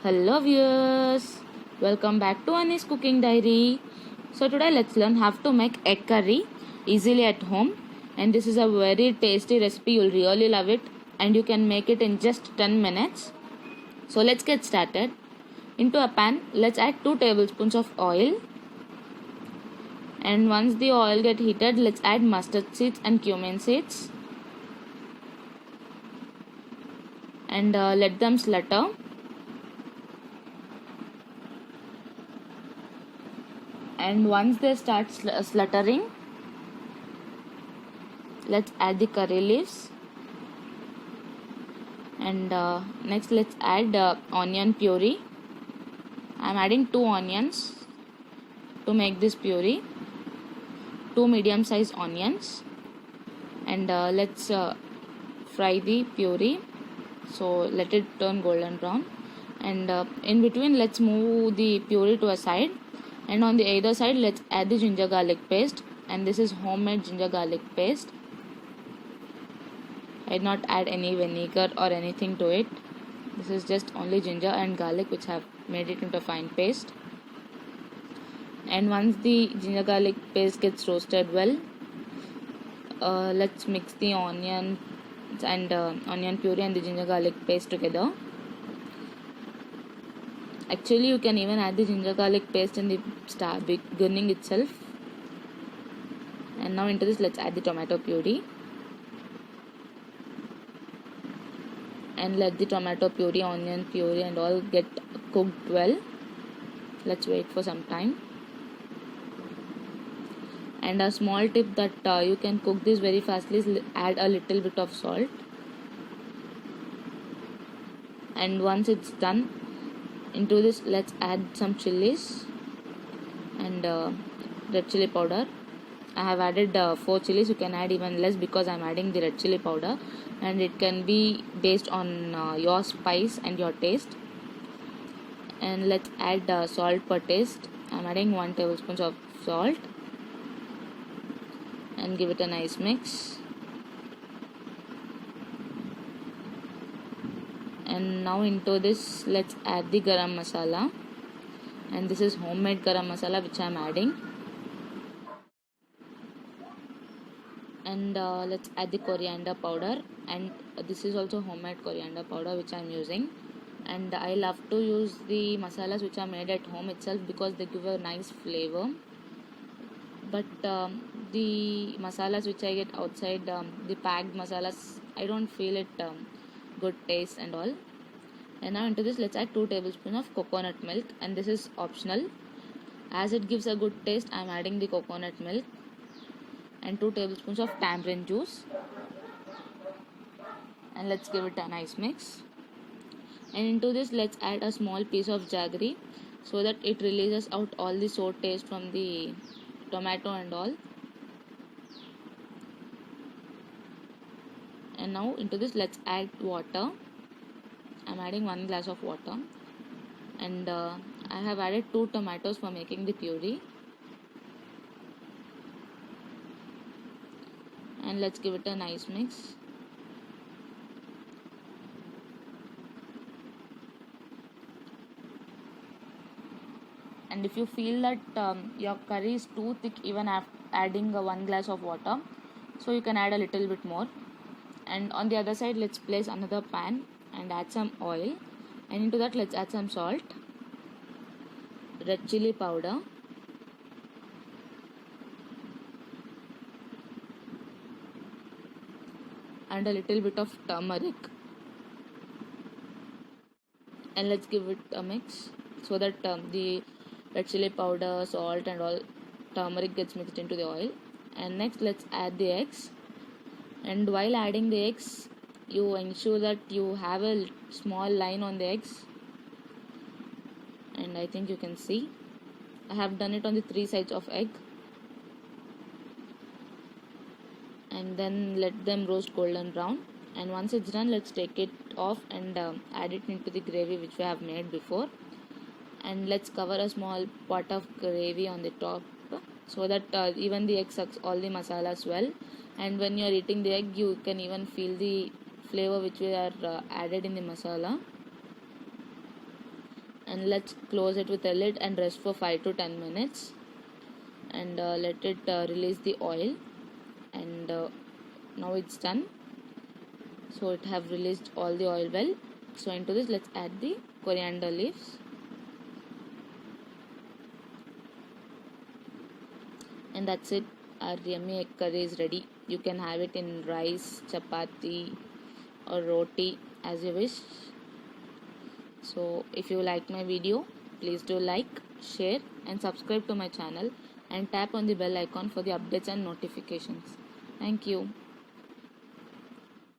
Hello viewers, welcome back to Annie's Cooking Diary. So today let's learn how to make egg curry easily at home, and this is a very tasty recipe. You'll really love it and you can make it in just 10 minutes. So let's get started. Into a pan, let's add 2 tablespoons of oil, and once the oil get heated, let's add mustard seeds and cumin seeds and let them sputter. And once they start spluttering, let's add the curry leaves, and next let's add onion puree. I'm adding 2 onions to make this puree, 2 medium sized onions, and let's fry the puree, so let it turn golden brown. And in between, let's move the puree to a side, and on the other side let's add the ginger garlic paste, and this is homemade ginger garlic paste. I did not add any vinegar or anything to it. This is just only ginger and garlic which have made it into a fine paste. And once the ginger garlic paste gets roasted well, let's mix the onion and onion puree and the ginger garlic paste together. Actually, you can even add the ginger garlic paste in the beginning itself. And now into this, let's add the tomato puree and let the tomato puree, onion puree and all get cooked well. Let's wait for some time. And a small tip that you can cook this very fastly is add a little bit of salt. And once it's done, into this let's add some chilies and red chili powder. I have added 4 chilies. You can add even less because I'm adding the red chili powder, and it can be based on your spice and your taste. And let's add salt per taste. I'm adding 1 tablespoon of salt and give it a nice mix. And now into this let's add the garam masala, and this is homemade garam masala which I'm adding. And let's add the coriander powder, and this is also homemade coriander powder which I'm using. And I love to use the masalas which are made at home itself because they give a nice flavor. But the masalas which I get outside, the packed masalas, I don't feel it good taste and all. And now into this let's add 2 tablespoons of coconut milk, and this is optional. As it gives a good taste, I'm adding the coconut milk, and 2 tablespoons of tamarind juice, and let's give it a nice mix. And into this let's add a small piece of jaggery so that it releases out all the sour taste from the tomato and all. And now into this let's add water. I'm adding 1 glass of water, and I have added 2 tomatoes for making the puree. And let's give it a nice mix. And if you feel that your curry is too thick even after adding 1 glass of water, so you can add a little bit more. And on the other side let's place another pan and add some oil, and into that let's add some salt, red chili powder, and a little bit of turmeric, and let's give it a mix so that the red chili powder, salt and all turmeric gets mixed into the oil. And next let's add the eggs, and while adding the eggs you ensure that you have a small line on the eggs, and I think you can see I have done it on the 3 sides of egg. And then let them roast golden brown, and once it's done let's take it off and add it into the gravy which we have made before. And let's cover a small pot of gravy on the top so that even the egg sucks all the masalas well, and when you are eating the egg you can even feel the flavor which we are added in the masala. and let's close it with a lid and rest for 5 to 10 minutes, and let it release the oil. And now it's done. So it have released all the oil well. So into this let's add the coriander leaves, and that's it. Our yummy egg curry is ready. You can have it in rice, chapati or roti as you wish. So if you like my video, please do like, share and subscribe to my channel, and tap on the bell icon for the updates and notifications. Thank you.